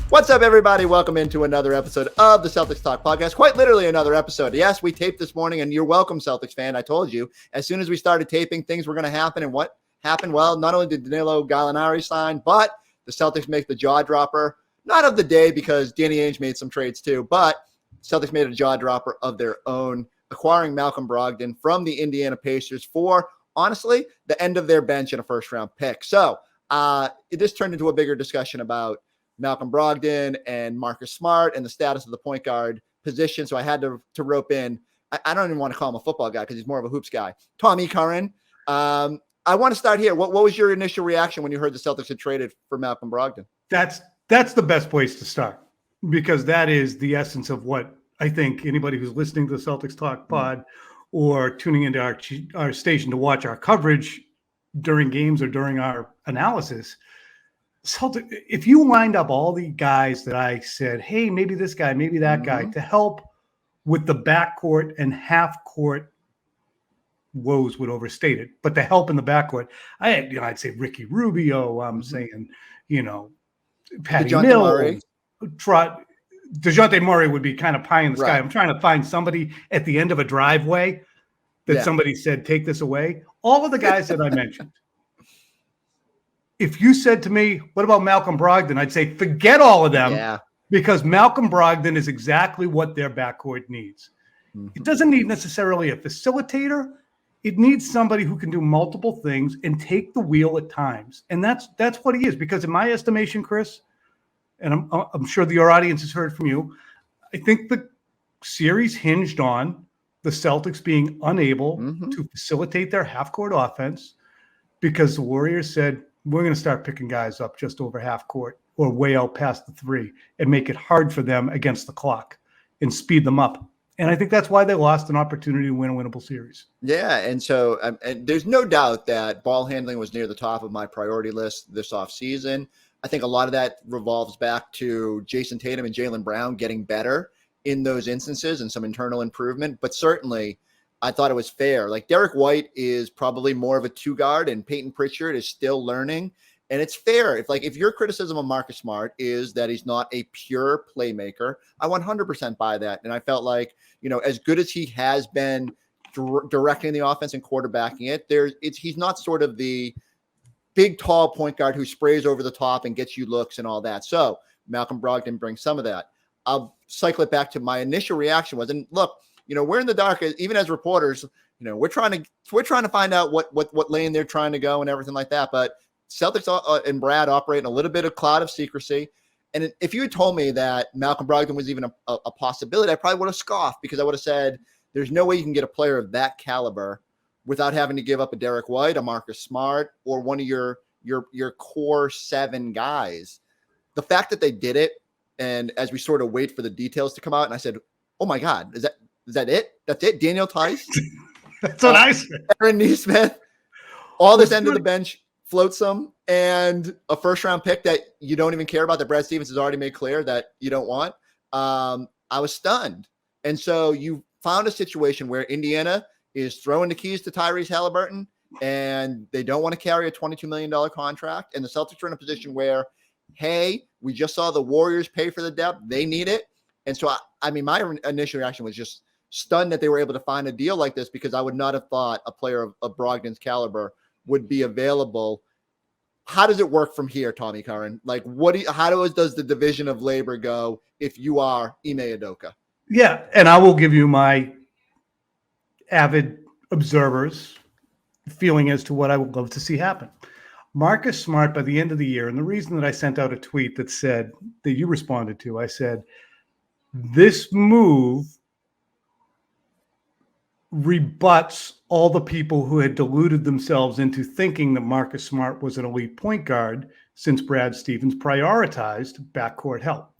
What's up, everybody? Welcome into another episode of the Celtics Talk podcast. Quite literally another episode. Yes, we taped this morning, and you're welcome, Celtics fan. I told you, as soon as we started taping, things were going to happen. And what happened? Well, not only did Danilo Gallinari sign, but the Celtics make the jaw dropper, not of the day because Danny Ainge made some trades too, but Celtics made a jaw dropper of their own, acquiring Malcolm Brogdon from the Indiana Pacers for, honestly, the end of their bench and a first-round pick. So this turned into a bigger discussion about Malcolm Brogdon and Marcus Smart and the status of the point guard position. So I had to rope in, I don't even want to call him a football guy because he's more of a hoops guy, Tommy Curran. I want to start here. What was your initial reaction when you heard the Celtics had traded for Malcolm Brogdon? That's the best place to start, because that is the essence of what I think anybody who's listening to the Celtics Talk pod or tuning into our station to watch our coverage during games or during our analysis. Celtic, if you lined up all the guys that I said, hey, maybe this guy, maybe that guy, to help with the backcourt and half-court woes would overstate it, but to help in the backcourt, I'd say Ricky Rubio. I'm saying, Patty Mills, DeJounte Murray would be kind of pie in the sky. I'm trying to find somebody at the end of a driveway that somebody said, take this away. All of the guys that I mentioned. If you said to me, what about Malcolm Brogdon? I'd say, forget all of them, because Malcolm Brogdon is exactly what their backcourt needs. It doesn't need necessarily a facilitator. It needs somebody who can do multiple things and take the wheel at times. And that's what he is, because in my estimation, Chris, and I'm sure your audience has heard from you, I think the series hinged on the Celtics being unable to facilitate their half-court offense, because the Warriors said, we're going to start picking guys up just over half court or way out past the three and make it hard for them against the clock and speed them up. And I think that's why they lost an opportunity to win a winnable series. Yeah, and so and there's no doubt that ball handling was near the top of my priority list this offseason. I think a lot of that revolves back to Jason Tatum and Jaylen Brown getting better in those instances and some internal improvement. But certainly, I thought it was fair. Like, Derek White is probably more of a two guard, and Peyton Pritchard is still learning. And it's fair. If your criticism of Marcus Smart is that he's not a pure playmaker, I 100% buy that. And I felt like, as good as he has been directing the offense and quarterbacking it, he's not sort of the big, tall point guard who sprays over the top and gets you looks and all that. So Malcolm Brogdon brings some of that. I'll cycle it back to my initial reaction was, and look, we're in the dark, even as reporters, we're trying to find out what lane they're trying to go and everything like that. But Celtics and Brad operate in a little bit of cloud of secrecy. And if you had told me that Malcolm Brogdon was even a possibility, I probably would have scoffed, because I would have said, there's no way you can get a player of that caliber without having to give up a Derek White, a Marcus Smart, or one of your core seven guys. The fact that they did it, and as we sort of wait for the details to come out, and I said, oh my God, is that it? That's it? Daniel Tice? That's what I said. Aaron Nesmith? All this end of the bench floatsome, and a first-round pick that you don't even care about, that Brad Stevens has already made clear that you don't want. I was stunned. And so you found a situation where Indiana is throwing the keys to Tyrese Halliburton, and they don't want to carry a $22 million contract. And the Celtics are in a position where, hey, we just saw the Warriors pay for the depth. They need it. And so, my initial reaction was just stunned that they were able to find a deal like this, because I would not have thought a player of Brogdon's caliber would be available. How does it work from here, Tommy Curran? Like, how does the division of labor go if you are Ime Udoka? Yeah, and I will give you my avid observer's feeling as to what I would love to see happen. Marcus Smart, by the end of the year, and the reason that I sent out a tweet that said, that you responded to, I said, this move rebuts all the people who had deluded themselves into thinking that Marcus Smart was an elite point guard, since Brad Stevens prioritized backcourt help.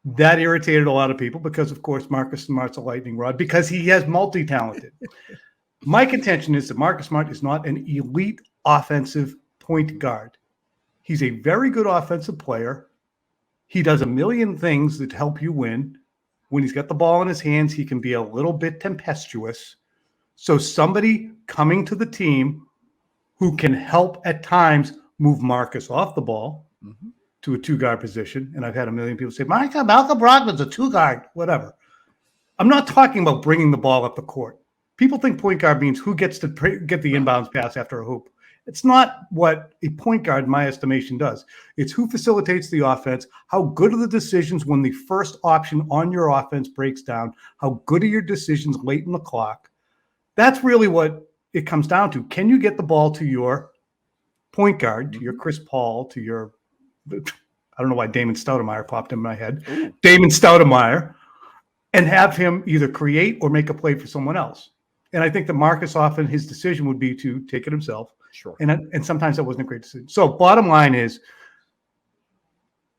That irritated a lot of people, because, of course, Marcus Smart's a lightning rod, because he has multi-talented. My contention is that Marcus Smart is not an elite offensive point guard. He's a very good offensive player. He does a million things that help you win. When he's got the ball in his hands, he can be a little bit tempestuous. So somebody coming to the team who can help at times move Marcus off the ball, to a two-guard position. And I've had a million people say, Malcolm Brogdon's a two-guard, whatever. I'm not talking about bringing the ball up the court. People think point guard means who gets to get the inbounds pass after a hoop. It's not what a point guard, in my estimation, does. It's who facilitates the offense, how good are the decisions when the first option on your offense breaks down, how good are your decisions late in the clock. That's really what it comes down to. Can you get the ball to your point guard, to your Chris Paul, to your, I don't know why Damon Stoudemire popped in my head, Damon Stoudemire, and have him either create or make a play for someone else. And I think that Marcus often, his decision would be to take it himself. Sure. And sometimes that wasn't a great decision. So bottom line is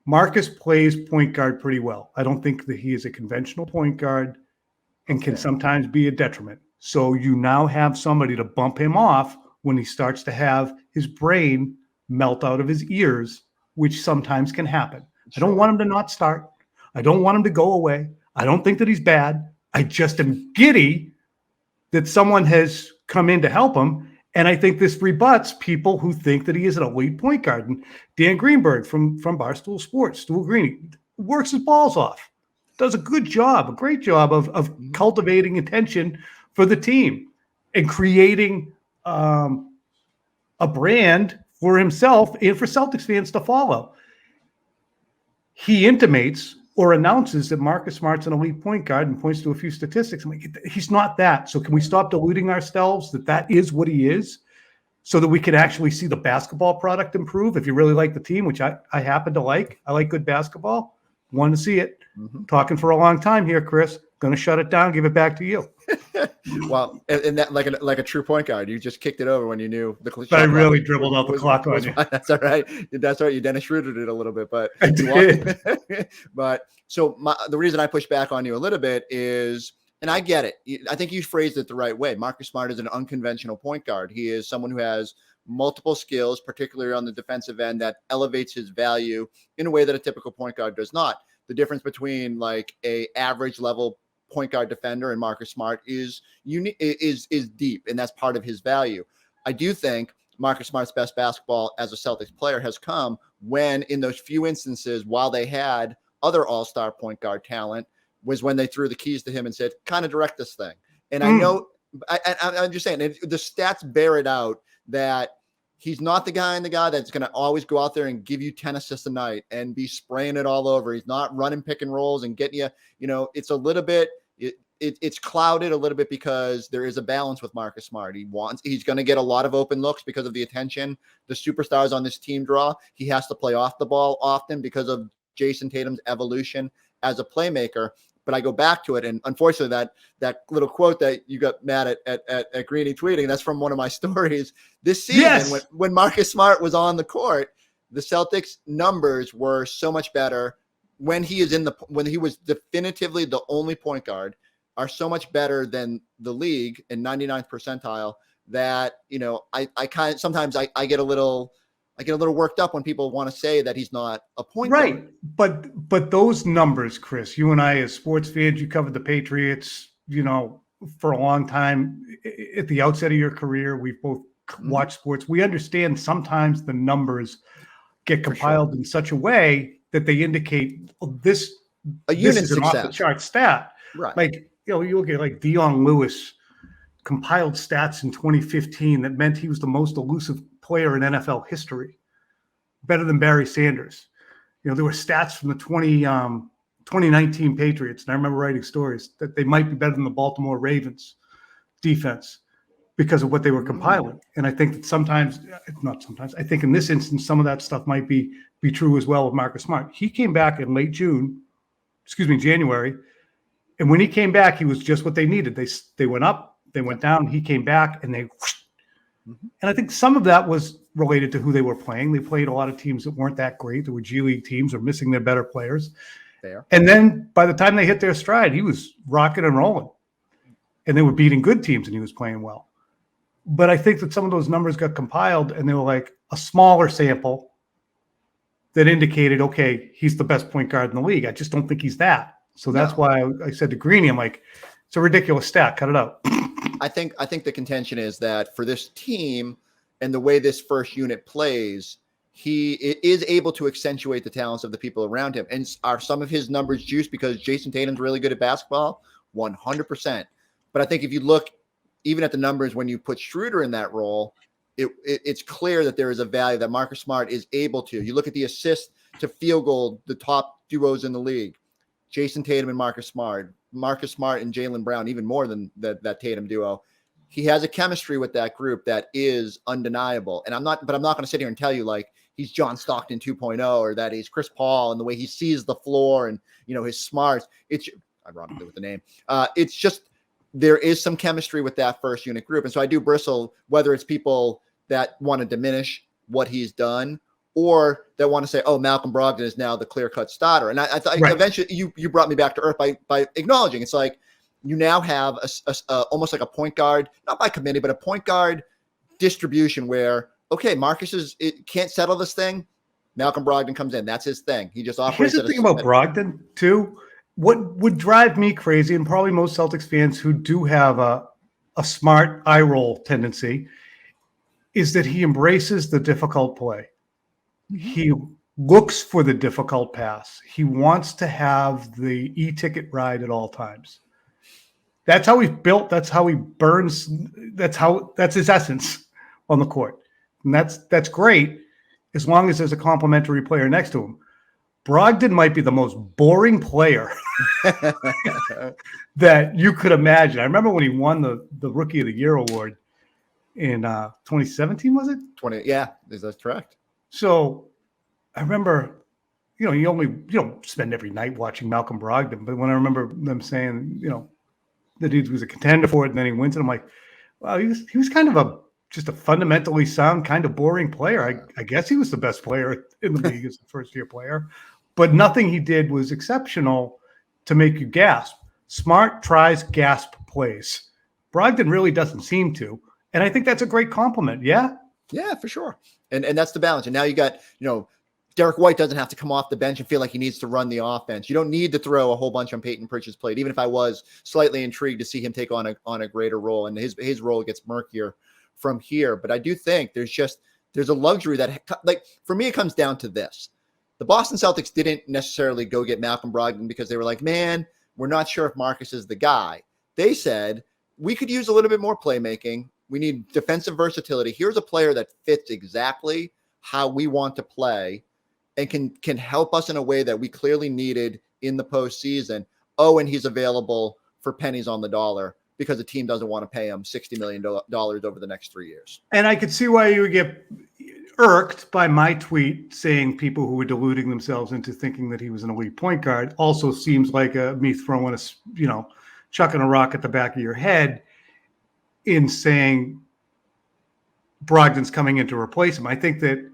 Marcus plays point guard pretty well. I don't think that he is a conventional point guard and can sometimes be a detriment. So you now have somebody to bump him off when he starts to have his brain melt out of his ears, which sometimes can happen. Sure. I don't want him to not start. I don't want him to go away. I don't think that he's bad. I just am giddy that someone has come in to help him. And I think this rebuts people who think that he is an elite point guard. And Dan Greenberg from Barstool Sports, Stool Greeny, works his balls off, does a good job, a great job of cultivating attention for the team and creating a brand for himself and for Celtics fans to follow. He intimates or announces that Marcus Smart's an elite point guard and points to a few statistics. I'm like, he's not that. So can we stop deluding ourselves that is what he is so that we can actually see the basketball product improve? If you really like the team, which I happen to like, I like good basketball, want to see it. Talking for a long time here, Chris. Going to shut it down, give it back to you. Well, and that like a true point guard, you just kicked it over when you knew the cliche. I really dribbled out the clock on you. That's all right. That's right. You Dennis Schroeder'd it a little bit, but I did. But so the reason I push back on you a little bit is, and I get it. I think you phrased it the right way. Marcus Smart is an unconventional point guard. He is someone who has multiple skills, particularly on the defensive end, that elevates his value in a way that a typical point guard does not. The difference between like a average level point guard defender and Marcus Smart is deep, and that's part of his value. I do think Marcus Smart's best basketball as a Celtics player has come when, in those few instances, while they had other all-star point guard talent, was when they threw the keys to him and said, kind of direct this thing. And I know, I'm just saying, the stats bear it out that he's not the guy that's going to always go out there and give you 10 assists a night and be spraying it all over. He's not running pick and rolls and getting you, it's a little bit, it's clouded a little bit because there is a balance with Marcus Smart. He's going to get a lot of open looks because of the attention the superstars on this team draw. He has to play off the ball often because of Jason Tatum's evolution as a playmaker. But I go back to it, and unfortunately, that little quote that you got mad at Greeny tweeting, that's from one of my stories this season. Yes. When Marcus Smart was on the court, the Celtics numbers were so much better when he was definitively the only point guard, are so much better than the league in 99th percentile that I sometimes get a little worked up when people want to say that he's not a point guard. Right. But those numbers, Chris, you and I as sports fans, you covered the Patriots, for a long time. At the outset of your career, we've both watched sports. We understand sometimes the numbers get compiled in such a way that they indicate this is an off the chart stat. Right. Like, you look at like Dion Lewis compiled stats in 2015 that meant he was the most elusive player in NFL history, better than Barry Sanders. There were stats from the 2019 Patriots, and I remember writing stories that they might be better than the Baltimore Ravens defense because of what they were compiling. And I think that I think in this instance, some of that stuff might be true as well with Marcus Smart. He came back in January. And when he came back, he was just what they needed. They went up, they went down, he came back, and and I think some of that was related to who they were playing. They played a lot of teams that weren't that great. There were G League teams or missing their better players. Fair. And then by the time they hit their stride, he was rocking and rolling. And they were beating good teams, and he was playing well. But I think that some of those numbers got compiled, and they were like a smaller sample that indicated, okay, he's the best point guard in the league. I just don't think he's that. So that's why I said to Greeny, I'm like, it's a ridiculous stat. Cut it out. I think the contention is that for this team and the way this first unit plays, he is able to accentuate the talents of the people around him. And are some of his numbers juiced because Jason Tatum's really good at basketball? 100%. But I think if you look even at the numbers when you put Schroeder in that role, it's clear that there is a value that Marcus Smart is able to. You look at the assist to field goal, the top duos in the league, Jason Tatum and Marcus Smart and Jaylen Brown, even more than that Tatum duo. He has a chemistry with that group that is undeniable. And I'm not going to sit here and tell you like he's John Stockton 2.0 or that he's Chris Paul and the way he sees the floor and, his smarts. It's ironically with the name. It's just, there is some chemistry with that first unit group. And so I do bristle, whether it's people that want to diminish what he's done or that want to say, oh, Malcolm Brogdon is now the clear-cut starter. And I thought eventually you brought me back to earth by acknowledging it's like you now have almost like a point guard, not by committee, but a point guard distribution where, okay, Marcus can't settle this thing. Malcolm Brogdon comes in. That's his thing. He just operates. Here's the thing about Brogdon, too. What would drive me crazy, and probably most Celtics fans who do have a smart eye roll tendency, is that he embraces the difficult play. He looks for the difficult pass. He wants to have the e-ticket ride at all times. That's how he's built. That's how he burns. That's his essence on the court. And that's great as long as there's a complimentary player next to him. Brogdon might be the most boring player that you could imagine. I remember when he won the Rookie of the Year award in 2017, was it? Yeah, that's correct. So I remember, you don't spend every night watching Malcolm Brogdon, but when I remember them saying, that he was a contender for it and then he wins it, I'm like, wow, he was kind of just a fundamentally sound, kind of boring player. I guess he was the best player in the league as a first-year player, but nothing he did was exceptional to make you gasp. Smart tries gasp plays. Brogdon really doesn't seem to, and I think that's a great compliment. Yeah? Yeah, for sure. And that's the balance. And now you got, Derek White doesn't have to come off the bench and feel like he needs to run the offense. You don't need to throw a whole bunch on Peyton Pritchard's plate, even if I was slightly intrigued to see him take on a greater role. And his role gets murkier from here. But I do think there's a luxury that, like, for me, it comes down to this. The Boston Celtics didn't necessarily go get Malcolm Brogdon because they were like, man, we're not sure if Marcus is the guy. They said, we could use a little bit more playmaking. We need defensive versatility. Here's a player that fits exactly how we want to play and can help us in a way that we clearly needed in the postseason. Oh, and he's available for pennies on the dollar because the team doesn't want to pay him $60 million over the next 3 years. And I could see why you would get irked by my tweet saying people who were deluding themselves into thinking that he was an elite point guard. Also seems like me throwing chucking a rock at the back of your head in saying Brogdon's coming in to replace him. I think that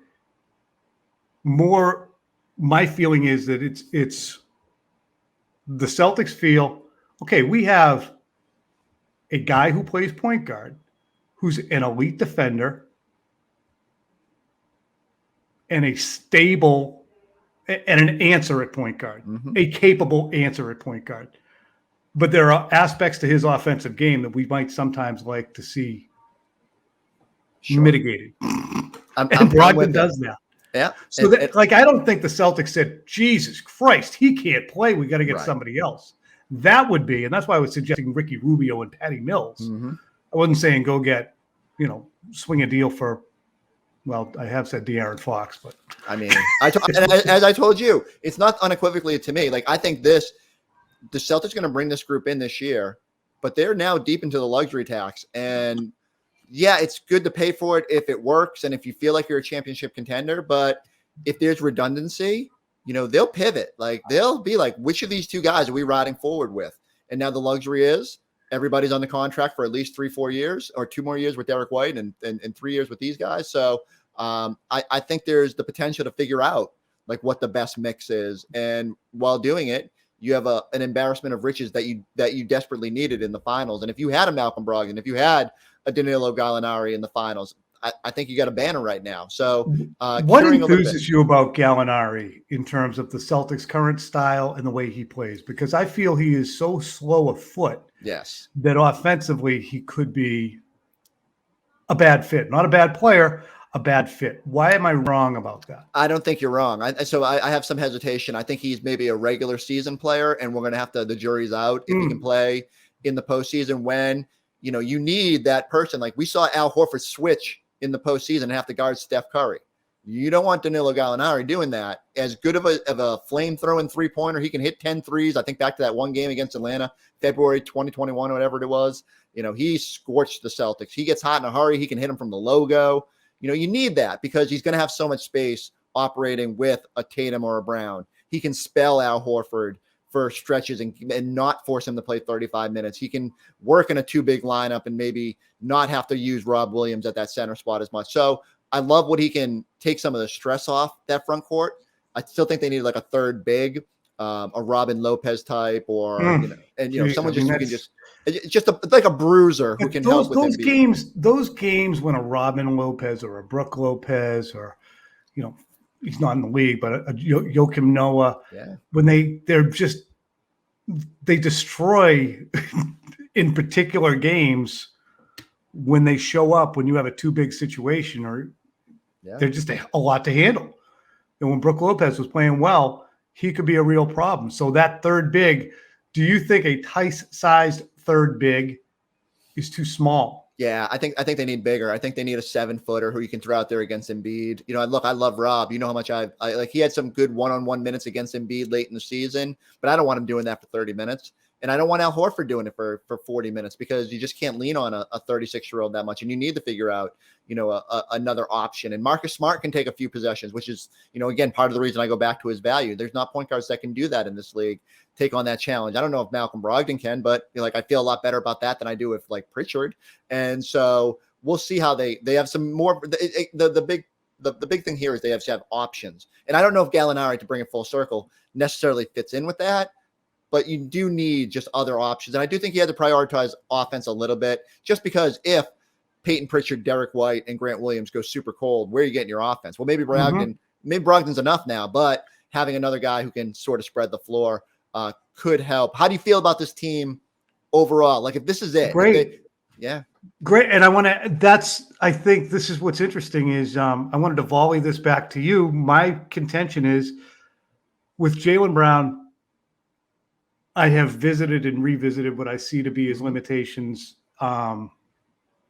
my feeling is that it's the Celtics feel, okay, we have a guy who plays point guard, who's an elite defender and a stable and an answer at point guard, a capable answer at point guard. But there are aspects to his offensive game that we might sometimes like to see mitigated. And Brogdon does that. Yeah. So I don't think the Celtics said, Jesus Christ, he can't play. We got to get somebody else. That would be, and that's why I was suggesting Ricky Rubio and Patty Mills. I wasn't saying go get, swing a deal for, well, I have said De'Aaron Fox, but I mean, as I told you, it's not unequivocally to me. Like, I think the Celtics are going to bring this group in this year, but they're now deep into the luxury tax. And yeah, it's good to pay for it if it works and if you feel like you're a championship contender. But if there's redundancy, they'll pivot. Like, they'll be like, which of these two guys are we riding forward with? And now the luxury is everybody's on the contract for at least 3-4 years, or 2 more years with Derek White and 3 years with these guys. So I think there's the potential to figure out like what the best mix is. And while doing it, you have an embarrassment of riches that you desperately needed in the finals. And if you had a Malcolm Brogdon, if you had a Danilo Gallinari in the finals, I think you got a banner right now. So what enthuses you about Gallinari in terms of the Celtics' current style and the way he plays? Because I feel he is so slow of foot. Yes. That offensively he could be a bad fit. Not a bad player. a bad fit. Why am I wrong about that? I don't think you're wrong. I have some hesitation. I think he's maybe a regular season player, and we're going to have to, the jury's out if he can play in the postseason when, you need that person. Like we saw Al Horford switch in the postseason and have to guard Steph Curry. You don't want Danilo Gallinari doing that. As good of a flame-throwing three-pointer, he can hit 10 threes. I think back to that one game against Atlanta, February 2021, whatever it was. He scorched the Celtics. He gets hot in a hurry. He can hit them from the logo. You need that because he's going to have so much space operating with a Tatum or a Brown. He can spell Al Horford for stretches and not force him to play 35 minutes. He can work in a two big lineup and maybe not have to use Rob Williams at that center spot as much. So I love what he can take some of the stress off that front court. I still think they need like a third big, a Robin Lopez type, or someone who can just like a bruiser who can help with those games. Those games when a Robin Lopez or a Brook Lopez or he's not in the league, but a Joakim Noah, when they destroy in particular games when they show up when you have a too big situation or they're just a lot to handle. And when Brook Lopez was playing well, he could be a real problem. So that third big, do you think a Tice-sized third big is too small? Yeah, I think they need bigger. I think they need a 7-footer who you can throw out there against Embiid. I love Rob. You know how much I like. He had some good one-on-one minutes against Embiid late in the season, but I don't want him doing that for 30 minutes. And I don't want Al Horford doing it for 40 minutes because you just can't lean on a 36-year-old that much. And you need to figure out, another option. And Marcus Smart can take a few possessions, which is, again, part of the reason I go back to his value. There's not point guards that can do that in this league, take on that challenge. I don't know if Malcolm Brogdon can, but I feel a lot better about that than I do with like Pritchard. And so we'll see how they have some more. The big thing here is they have to have options. And I don't know if Gallinari, to bring it full circle, necessarily fits in with that. But you do need just other options. And I do think he had to prioritize offense a little bit just because if Peyton Pritchard, Derek White, and Grant Williams go super cold, where are you getting your offense? Well, maybe Brogdon's enough now, but having another guy who can sort of spread the floor could help. How do you feel about this team overall? Like if this is it. Great. Great. And I think this is what's interesting is I wanted to volley this back to you. My contention is with Jaylen Brown, I have visited and revisited what I see to be his limitations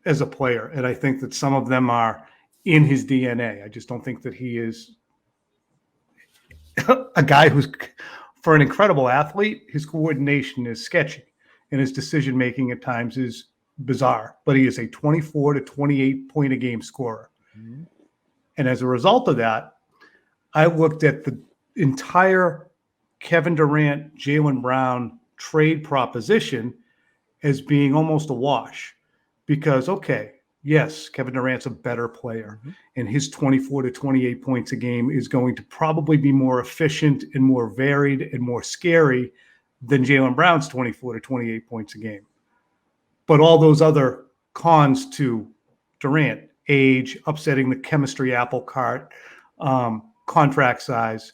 as a player. And I think that some of them are in his DNA. I just don't think that he is a guy who's, for an incredible athlete, his coordination is sketchy and his decision-making at times is bizarre. But he is a 24 to 28 point a game scorer. Mm-hmm. And as a result of that, I looked at the entire Kevin Durant, Jaylen Brown trade proposition as being almost a wash because, okay, yes, Kevin Durant's a better player and his 24 to 28 points a game is going to probably be more efficient and more varied and more scary than Jaylen Brown's 24 to 28 points a game. But all those other cons to Durant, age, upsetting the chemistry apple cart, contract size,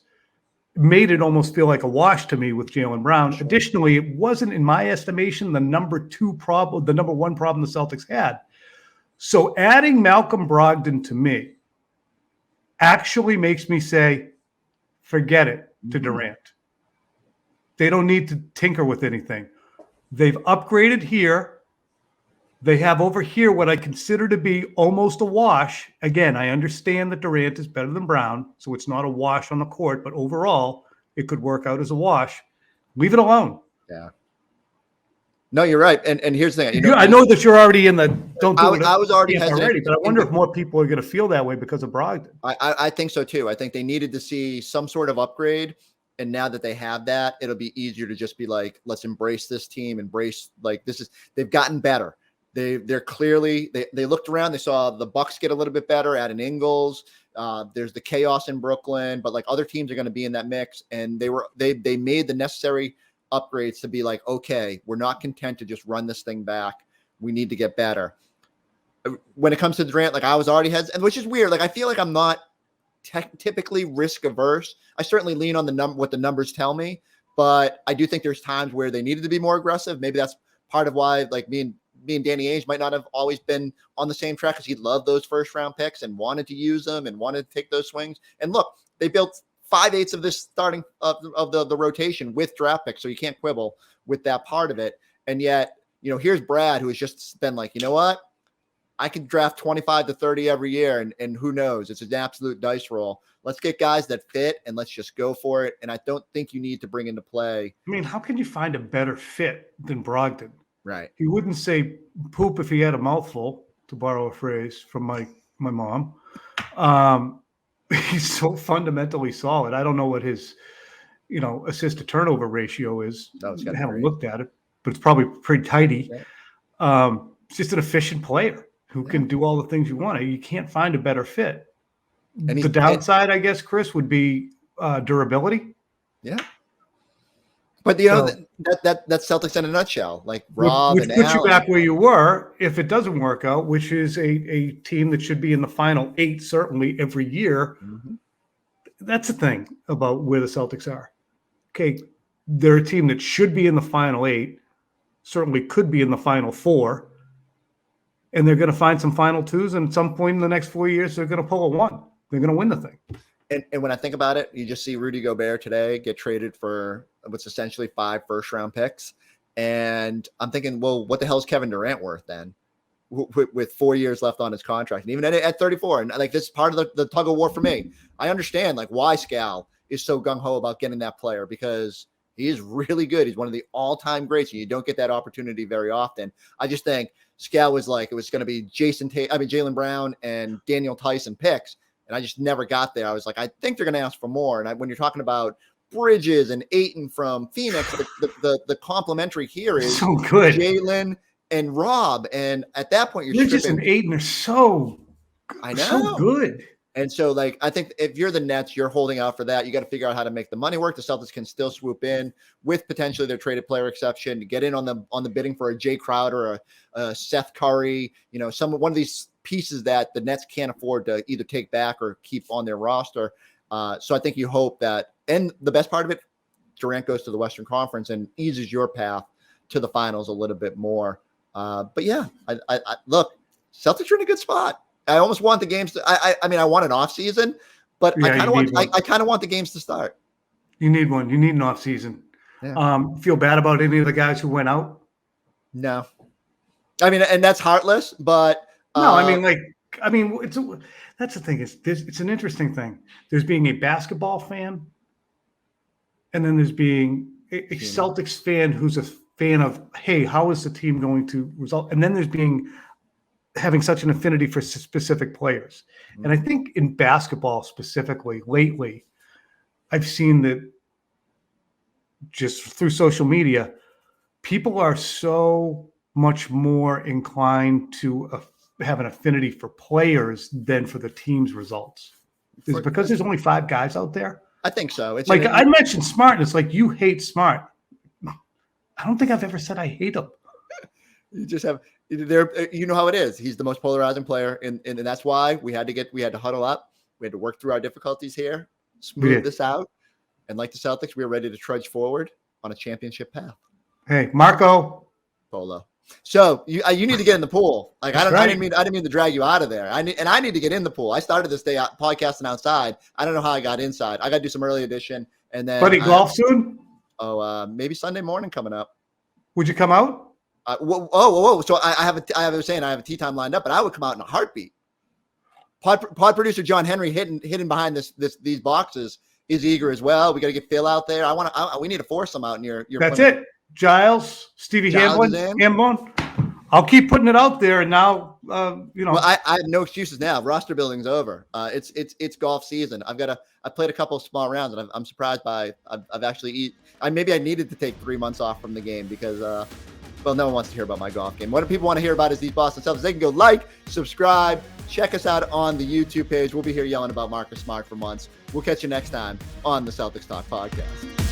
made it almost feel like a wash to me with Jaylen Brown. Sure. Additionally, it wasn't, in my estimation, the number one problem the Celtics had. So adding Malcolm Brogdon to me actually makes me say, forget it to Durant. They don't need to tinker with anything. They've upgraded here. They have over here what I consider to be almost a wash. Again, I understand that Durant is better than Brown, so it's not a wash on the court, but overall, it could work out as a wash. Leave it alone. Yeah. No, you're right. And here's the thing. I know that you're already in the don't do it. I was already hesitant, but I wonder if more people are going to feel that way because of Brogdon. I think so too. I think they needed to see some sort of upgrade. And now that they have that, it'll be easier to just be like, let's embrace this team, they've gotten better. They're clearly, they looked around, they saw the Bucks get a little bit better, adding Ingles. There's the chaos in Brooklyn, but like other teams are going to be in that mix. And they made the necessary upgrades to be like, okay, we're not content to just run this thing back. We need to get better. When it comes to Durant, like I was already hesitant, which is weird. Like I feel like I'm not typically risk averse. I certainly lean on what the numbers tell me, but I do think there's times where they needed to be more aggressive. Maybe that's part of why, like me and me and Danny Ainge might not have always been on the same track because he loved those first round picks and wanted to use them and wanted to take those swings. And look, they built 5/8 of this starting of the rotation with draft picks. So you can't quibble with that part of it. And yet, here's Brad, who has just been like, you know what? I can draft 25 to 30 every year, and who knows? It's an absolute dice roll. Let's get guys that fit, and let's just go for it. And I don't think you need to bring into play. I mean, how can you find a better fit than Brogdon? Right. He wouldn't say poop if he had a mouthful, to borrow a phrase from my mom. He's so fundamentally solid. I don't know what his, assist to turnover ratio is. I haven't looked at it, but it's probably pretty tidy. Yeah. He's just an efficient player who can do all the things you want. You can't find a better fit. And the downside, I guess, Chris, would be durability. Yeah. But that's Celtics in a nutshell. Like Rob which puts you back where you were if it doesn't work out, which is a team that should be in the final 8 certainly every year. Mm-hmm. That's the thing about where the Celtics are. Okay, they're a team that should be in the final 8, certainly could be in the final 4. And they're going to find some final 2s, and at some point in the next 4 years, they're going to pull a 1. They're going to win the thing. And when I think about it, you just see Rudy Gobert today get traded for what's essentially 5 first-round picks. And I'm thinking, well, what the hell is Kevin Durant worth then with 4 years left on his contract? And even at 34, and like this is part of the tug of war for me. I understand like why Scal is so gung-ho about getting that player, because he is really good. He's one of the all-time greats, and you don't get that opportunity very often. I just think Scal was like, it was going to be Jaylen Brown and Daniel Tyson picks, and I just never got there. I was like, I think they're going to ask for more. And when you're talking about Bridges and Ayton from Phoenix, the complimentary here is so good. Jaylen and Rob. And at that point, you're Bridges and Ayton are so good. And so, like, I think if you're the Nets, you're holding out for that. You got to figure out how to make the money work. The Celtics can still swoop in with potentially their traded player exception to get in on the bidding for a Jay Crowder, a Seth Curry, one of these pieces that the Nets can't afford to either take back or keep on their roster. So I think you hope that, and the best part of it, Durant goes to the Western Conference and eases your path to the finals a little bit more. But yeah, I look, Celtics are in a good spot. I almost want the games to. I mean, I want an off season, but I kind of want the games to start. You need one. You need an off season. Yeah. Feel bad about any of the guys who went out? No, I mean, and that's heartless. But no, that's the thing. It's an interesting thing. There's being a basketball fan, and then there's being a Celtics fan who's a fan of, hey, how is the team going to result? And then there's having such an affinity for specific players. And I think in basketball specifically lately, I've seen that just through social media, people are so much more inclined to have an affinity for players than for the team's results. Is it because there's only 5 guys out there? I think so. It's like I mentioned Smart, and it's like, you hate Smart. I don't think I've ever said I hate him. You just have there. You know how it is. He's the most polarizing player, and that's why we had to huddle up. We had to work through our difficulties here, smooth this out, and like the Celtics, we are ready to trudge forward on a championship path. Hey, Marco Polo. So you need to get in the pool. Like I didn't mean to drag you out of there. I need to get in the pool. I started this day podcasting outside. I don't know how I got inside. I got to do some early edition, and then golf soon. Maybe Sunday morning coming up. Would you come out? Whoa! So I have a tee time lined up, but I would come out in a heartbeat. Pod producer John Henry hidden behind these boxes is eager as well. We got to get Phil out there. We need to force them out in your. That's it. Giles, Stevie Hamblin. I'll keep putting it out there, and now Well, I have no excuses now. Roster building's over. It's golf season. I played a couple of small rounds, and I'm surprised by. I've actually maybe I needed to take 3 months off from the game because no one wants to hear about my golf game. What do people want to hear about is these Boston Celtics. They can go like, subscribe, check us out on the YouTube page. We'll be here yelling about Marcus Smart for months. We'll catch you next time on the Celtics Talk podcast.